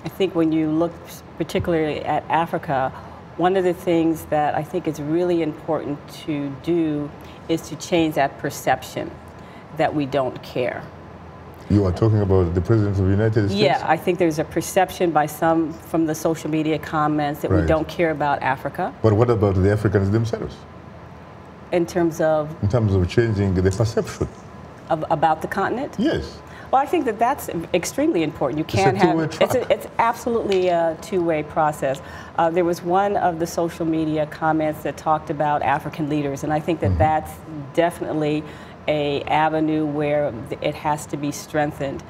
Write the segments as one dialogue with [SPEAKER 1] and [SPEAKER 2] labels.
[SPEAKER 1] I think when you look particularly at Africa, one of the things that I think is really important to do is to change that perception that we don't care.
[SPEAKER 2] You are talking about the President of the United States?
[SPEAKER 1] Yeah, I think there's a perception by some from the social media comments that we don't care about Africa.
[SPEAKER 2] But what about the Africans themselves?
[SPEAKER 1] In terms of?
[SPEAKER 2] In terms of changing the perception.
[SPEAKER 1] About the continent?
[SPEAKER 2] Yes.
[SPEAKER 1] Well, I think that that's extremely important. You can't it's absolutely a two-way process. There was one of the social media comments that talked about African leaders, and I think that that's definitely an avenue where it has to be strengthened.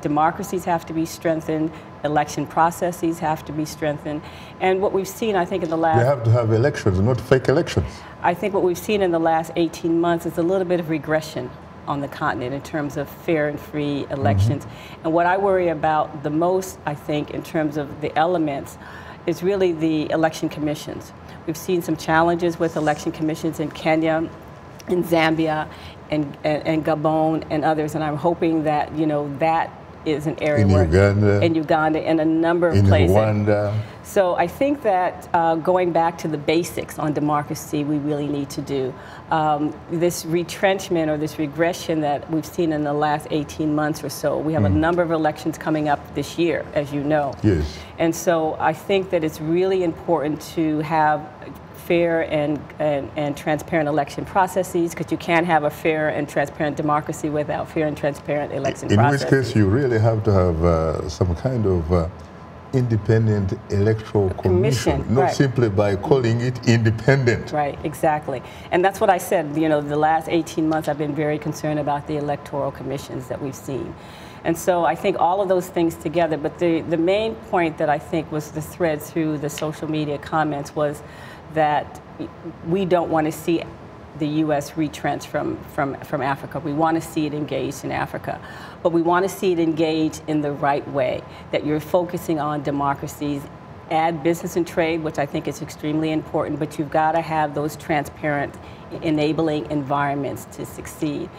[SPEAKER 1] Democracies have to be strengthened. Election processes have to be strengthened. And what we've seen, I think, in the last...
[SPEAKER 2] They have to have elections, not fake elections.
[SPEAKER 1] I think what we've seen in the last 18 months is a little bit of regression on the continent in terms of fair and free elections. And what I worry about the most, I think, in terms of the elements, is really the election commissions. We've seen some challenges with election commissions in Kenya, in Zambia, and Gabon, and others, and I'm hoping that, you know, that is an area in Uganda, and a number of places.
[SPEAKER 2] Rwanda.
[SPEAKER 1] So I think that going back to the basics on democracy, we really need to do. This retrenchment or this regression that we've seen in the last 18 months or so, we have a number of elections coming up this year, as you know.
[SPEAKER 2] Yes.
[SPEAKER 1] And so I think that it's really important to have fair and transparent election processes, because you can't have a fair and transparent democracy without fair and transparent election processes.
[SPEAKER 2] In which case you really have to have some kind of independent electoral commission, not simply by calling it independent.
[SPEAKER 1] Right, exactly. And that's what I said, you know, the last 18 months I've been very concerned about the electoral commissions that we've seen. And so I think all of those things together, but the main point that I think was the thread through the social media comments was that we don't want to see the U.S. retrench from Africa. We want to see it engaged in Africa. But we want to see it engaged in the right way, that you're focusing on democracies, add business and trade, which I think is extremely important, but you've got to have those transparent, enabling environments to succeed.